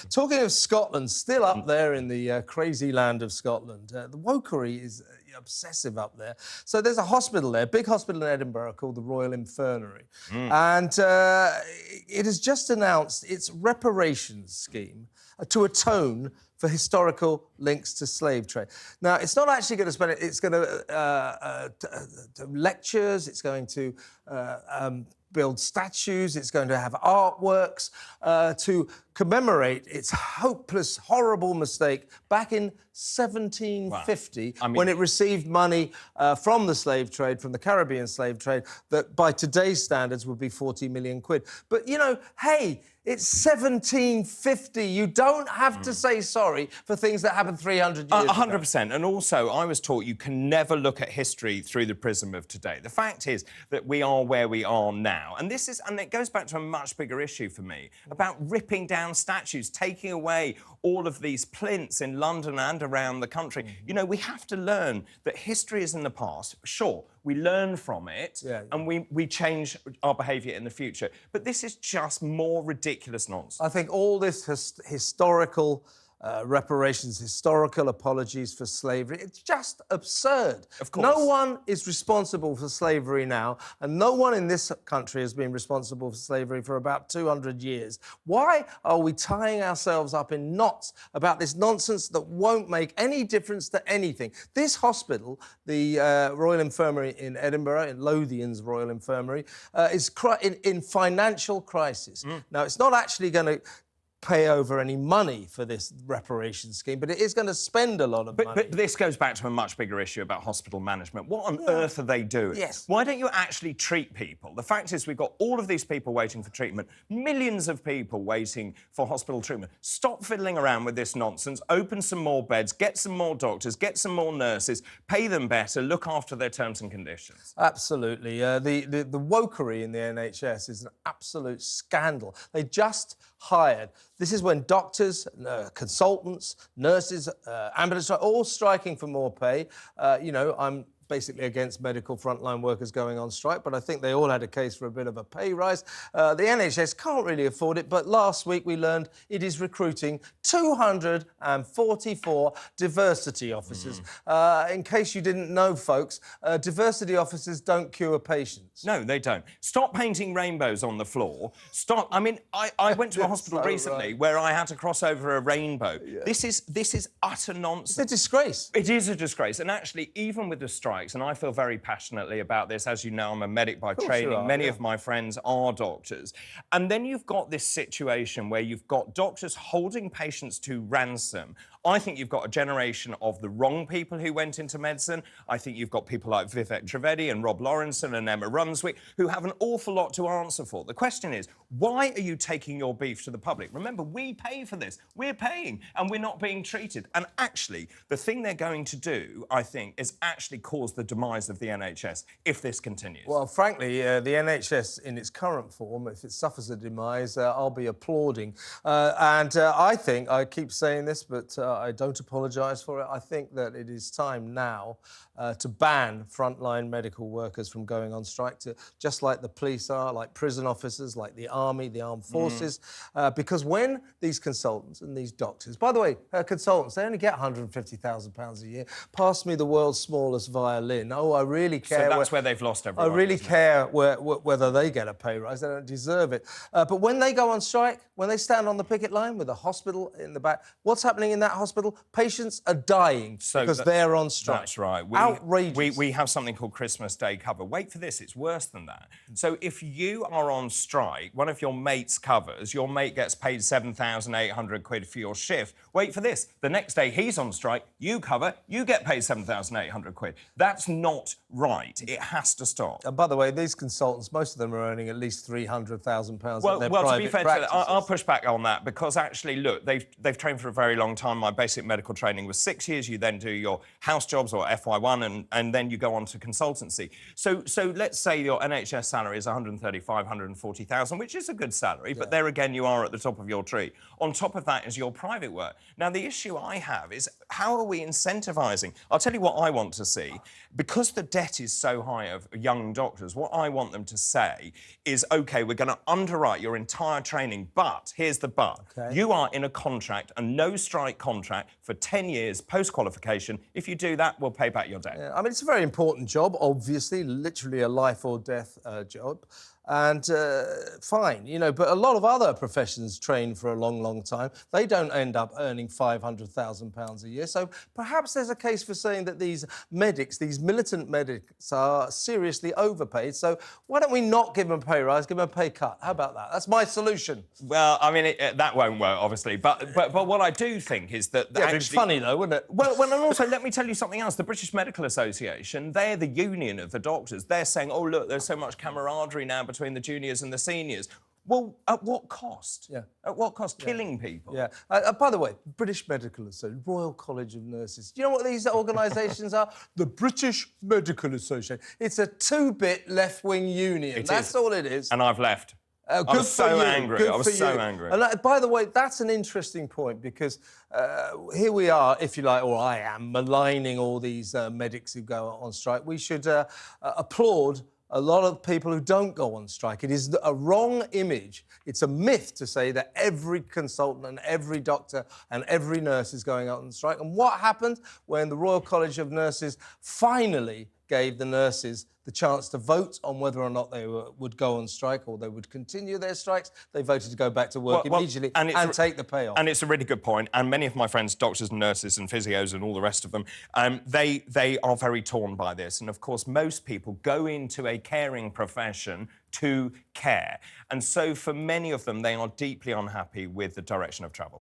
Talking of Scotland, still up there in the crazy land of Scotland, the wokery is obsessive up there. So there's a hospital there, big hospital in Edinburgh called the Royal Infirmary. And it has just announced its reparations scheme to atone for historical links to slave trade. Now, it's not actually going to spend it, it's going to lectures, it's going to build statues, it's going to have artworks to commemorate its hopeless, horrible mistake back in 1750, when it received money from the slave trade, from the Caribbean slave trade, that by today's standards would be 40 million quid. But, you know, hey, it's 1750. You don't have to say sorry for things that happened 300 years ago. 100%. And also, I was taught you can never look at history through the prism of today. The fact is that we are where we are now. And this is, and it goes back to a much bigger issue for me, about ripping down statues, taking away all of these plinths in London and around the country. You know, we have to learn that history is in the past. Sure, we learn from it and we change our behaviour in the future. But this is just more ridiculous nonsense. I think all this historical reparations, historical apologies for slavery, it's just absurd. Of course. No one is responsible for slavery now, and no one in this country has been responsible for slavery for about 200 years. Why are we tying ourselves up in knots about this nonsense that won't make any difference to anything? This hospital, the Royal Infirmary in Edinburgh, in Lothian's Royal Infirmary, is in financial crisis. Now, it's not actually going to pay over any money for this reparation scheme, but it is going to spend a lot of money. But this goes back to a much bigger issue about hospital management. What on earth are they doing? Yes. Why don't you actually treat people? The fact is we've got all of these people waiting for treatment, millions of people waiting for hospital treatment. Stop fiddling around with this nonsense, open some more beds, get some more doctors, get some more nurses, pay them better, look after their terms and conditions. Absolutely. The wokery in the NHS is an absolute scandal. They just hired. This is when doctors, consultants, nurses, ambulance, all striking for more pay. You know, I'm basically against medical frontline workers going on strike, but I think they all had a case for a bit of a pay rise. The NHS can't really afford it, but last week we learned it is recruiting 244 diversity officers. In case you didn't know, folks, diversity officers don't cure patients. No, they don't. Stop painting rainbows on the floor. Stop. I mean, I went to a hospital recently where I had to cross over a rainbow. This is utter nonsense. It's a disgrace. It is a disgrace. And actually, even with the strikes, and I feel very passionately about this, as you know, I'm a medic by training. Many of my friends are doctors. And then you've got this situation where you've got doctors holding patients to ransom. I think you've got a generation of the wrong people who went into medicine. I think you've got people like Vivek Trivedi and Rob Lawrenson and Emma Runswick who have an awful lot to answer for. The question is, why are you taking your beef to the public? Remember, we pay for this. We're paying, and we're not being treated. And actually, the thing they're going to do, I think, is actually cause the demise of the NHS if this continues. Well, frankly, the NHS in its current form, if it suffers a demise, I'll be applauding. I think, I keep saying this, but I don't apologise for it. I think that it is time now to ban frontline medical workers from going on strike, just like the police are, like prison officers, like the army, the armed forces. Because when these consultants and these doctors, by the way, consultants, they only get £150,000 a year. Pass me the world's smallest violin. Oh, I really care. So that's where they've lost everyone. I really care whether they get a pay rise. They don't deserve it. But when they go on strike, when they stand on the picket line with a hospital in the back, what's happening in that hospital? Patients are dying because they're on strike. That's right. Outrageous. We have something called Christmas Day cover. Wait for this, it's worse than that. So if you are on strike, one of your mates covers, your mate gets paid 7,800 quid for your shift. Wait for this, the next day he's on strike, you cover, you get paid 7,800 quid. That's not right. It has to stop. And by the way, these consultants, most of them are earning at least £300,000 at their private to be fair, practices. I'll push back on that because actually, look, they've trained for a very long time. My basic medical training was 6 years. You then do your house jobs or FY1 and then you go on to consultancy. So let's say your NHS salary is 135, 140,000, which is a good salary, but there again, you are at the top of your tree. On top of that is your private work. Now, the issue I have is how are we incentivising? I'll tell you what I want to see because the debt is so high of young doctors, what I want them to say is, OK, we're going to underwrite your entire training, but here's the but. Okay. You are in a contract, a no-strike contract for 10 years post-qualification. If you do that, we'll pay back your debt. Yeah, I mean, it's a very important job, obviously, literally a life or death job. And fine, you know, but a lot of other professions train for a long, long time. They don't end up earning £500,000 a year. So perhaps there's a case for saying that these medics, these militant medics, are seriously overpaid. So why don't we not give them a pay rise, give them a pay cut? How about that? That's my solution. Well, I mean, that won't work, obviously. But what I do think is that Yeah, it'd be funny though, wouldn't it? Well, and also let me tell you something else. The British Medical Association, they're the union of the doctors. They're saying, oh look, there's so much camaraderie now between the juniors and the seniors. Well, at what cost? Yeah. At what cost? Yeah. Killing people. Yeah. By the way, British Medical Association, Royal College of Nurses. Do you know what these organisations are? The British Medical Association. It's a two-bit left-wing union. That's all it is. And I've left. I was so angry. I was so angry. And by the way, that's an interesting point because here we are, if you like, or I am, maligning all these medics who go on strike. We should applaud a lot of people who don't go on strike. It is a wrong image. It's a myth to say that every consultant and every doctor and every nurse is going out on strike. And what happened when the Royal College of Nurses finally gave the nurses the chance to vote on whether or not they would go on strike or they would continue their strikes? They voted to go back to work immediately and take the pay off. And it's a really good point. And many of my friends, doctors and nurses and physios and all the rest of them, they are very torn by this. And, of course, most people go into a caring profession to care. And so for many of them, they are deeply unhappy with the direction of travel.